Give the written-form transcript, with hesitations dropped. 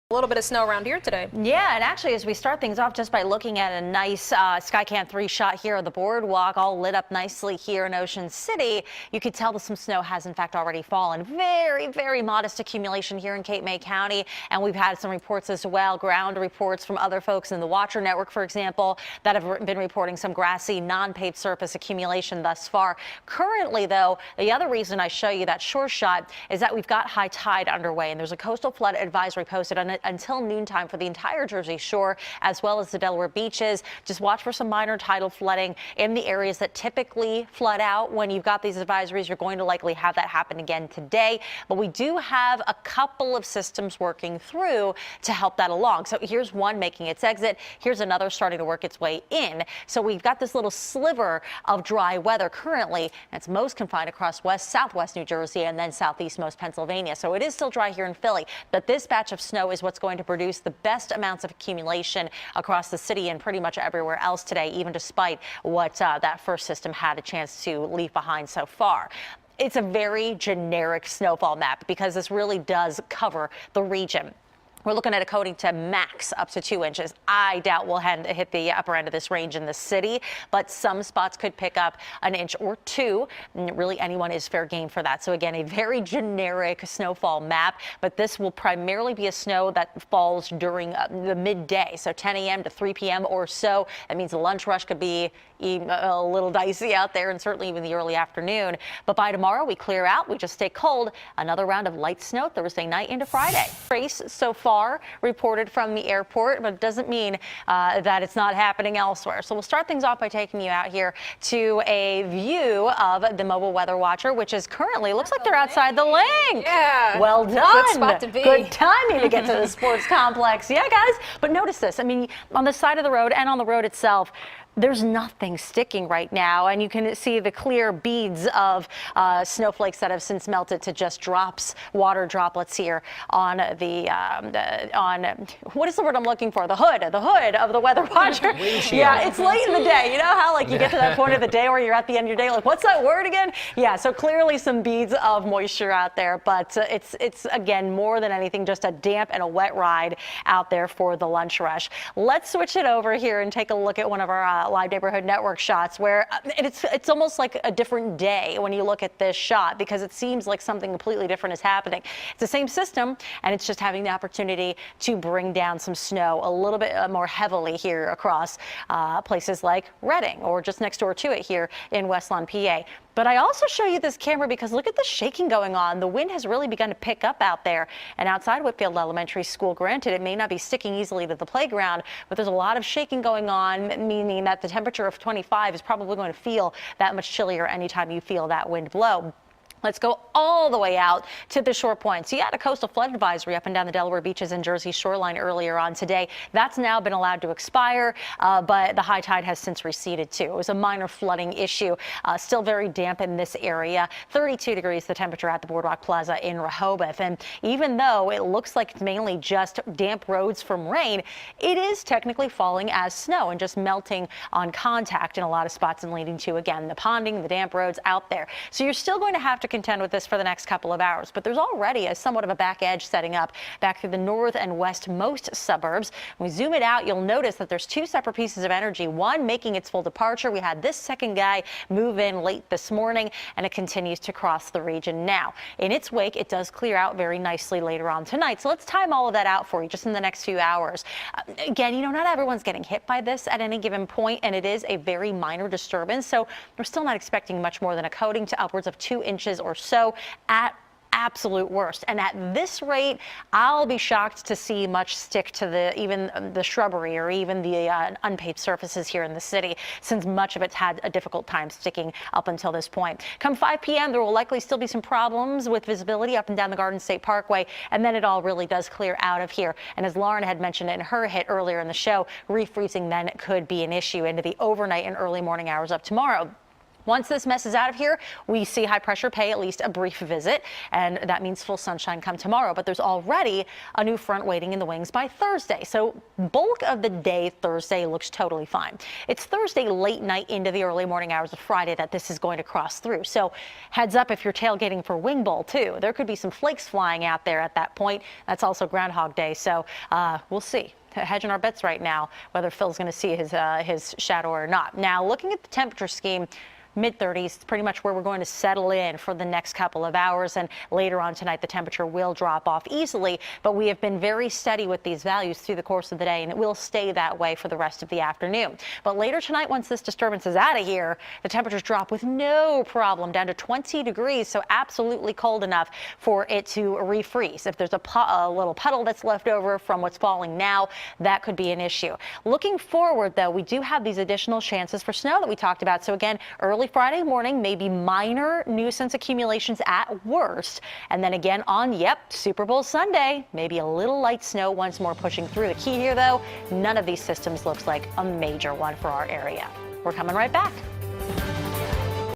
A little bit of snow around here today. Yeah, and actually as we start things off just by looking at a nice Skycam 3 shot here of the boardwalk, all lit up nicely here in Ocean City, you could tell that some snow has in fact already fallen. Very, very modest accumulation here in Cape May County, and we've had some reports as well, ground reports from other folks in the Watcher Network, for example, that have been reporting some grassy, non-paved surface accumulation thus far. Currently, though, the other reason I show you that shore shot is that we've got high tide underway, and there's a coastal flood advisory posted on it until noontime for the entire Jersey Shore, as well as the Delaware beaches. Just watch for some minor tidal flooding in the areas that typically flood out. When you've got these advisories, you're going to likely have that happen again today. But we do have a couple of systems working through to help that along. So here's one making its exit. Here's another starting to work its way in. So we've got this little sliver of dry weather currently. It's most confined across southwest New Jersey and then southeast most Pennsylvania. So it is still dry here in Philly, but this batch of snow is what's going to produce the best amounts of accumulation across the city and pretty much everywhere else today, even despite what that first system had a chance to leave behind so far. It's a very generic snowfall map because this really does cover the region. We're looking at a coating to max up to 2 inches. I doubt we'll hit the upper end of this range in the city, but some spots could pick up an inch or two. Really, anyone is fair game for that. So again, a very generic snowfall map, but this will primarily be a snow that falls during the midday. So 10 a.m. to 3 p.m. or so. That means the lunch rush could be a little dicey out there, and certainly even the early afternoon. But by tomorrow, we clear out. We just stay cold. Another round of light snow Thursday night into Friday. Race so far reported from the airport, but it doesn't mean that it's not happening elsewhere. So we'll start things off by taking you out here to a view of the mobile weather watcher, which is currently, looks like they're outside the link. Yeah. Well done. Good spot to be. Good timing to get to the sports complex. Yeah, guys. But notice this. I mean, on the side of the road and on the road itself, there's nothing sticking right now, and you can see the clear beads of snowflakes that have since melted to just water droplets here on what is the word I'm looking for? The hood of the weather watcher. Yeah, it's late in the day. You know how like you get to that point of the day where you're at the end of your day, like what's that word again? Yeah, so clearly some beads of moisture out there, but it's again more than anything just a damp and a wet ride out there for the lunch rush. Let's switch it over here and take a look at one of our live neighborhood network shots where it's almost like a different day when you look at this shot because it seems like something completely different is happening. It's the same system, and it's just having the opportunity to bring down some snow a little bit more heavily here across places like Reading or just next door to it here in West Lawn, PA. But I also show you this camera because look at the shaking going on. The wind has really begun to pick up out there. And outside Whitfield Elementary School, granted, it may not be sticking easily to the playground, but there's a lot of shaking going on, meaning that the temperature of 25 is probably going to feel that much chillier anytime you feel that wind blow. Let's go all the way out to the shore points. You had a coastal flood advisory up and down the Delaware beaches and Jersey shoreline earlier on today. That's now been allowed to expire, but the high tide has since receded too. It was a minor flooding issue. Still very damp in this area. 32 degrees the temperature at the Boardwalk Plaza in Rehoboth. And even though it looks like it's mainly just damp roads from rain, it is technically falling as snow and just melting on contact in a lot of spots and leading to, again, the ponding, the damp roads out there. So you're still going to have to contend with this for the next couple of hours, but there's already somewhat of a back edge setting up back through the north and westmost suburbs. When we zoom it out, you'll notice that there's two separate pieces of energy, one making its full departure. We had this second guy move in late this morning, and it continues to cross the region now. In its wake, it does clear out very nicely later on tonight. So let's time all of that out for you just in the next few hours. Again, you know, not everyone's getting hit by this at any given point, and it is a very minor disturbance. So we're still not expecting much more than a coating to upwards of 2 inches or so at absolute worst. And at this rate, I'll be shocked to see much stick to even the shrubbery or even the unpaved surfaces here in the city, since much of it's had a difficult time sticking up until this point. Come 5 p.m., there will likely still be some problems with visibility up and down the Garden State Parkway, and then it all really does clear out of here. And as Lauren had mentioned in her hit earlier in the show, refreezing then could be an issue into the overnight and early morning hours of tomorrow. Once this mess is out of here, we see high pressure pay at least a brief visit, and that means full sunshine come tomorrow. But there's already a new front waiting in the wings by Thursday. So bulk of the day Thursday looks totally fine. It's Thursday late night into the early morning hours of Friday that this is going to cross through. So heads up if you're tailgating for wing bowl too. There could be some flakes flying out there at that point. That's also Groundhog Day. So we'll see. Hedging our bets right now whether Phil's going to see his shadow or not. Now looking at the temperature scheme, mid-30s, pretty much where we're going to settle in for the next couple of hours. And later on tonight, the temperature will drop off easily. But we have been very steady with these values through the course of the day, and it will stay that way for the rest of the afternoon. But later tonight, once this disturbance is out of here, the temperatures drop with no problem down to 20 degrees. So absolutely cold enough for it to refreeze. If there's a little puddle that's left over from what's falling now, that could be an issue. Looking forward, though, we do have these additional chances for snow that we talked about. So again, early Friday morning, maybe minor nuisance accumulations at worst. And then again on, Super Bowl Sunday, maybe a little light snow once more pushing through. The key here, though, none of these systems looks like a major one for our area. We're coming right back.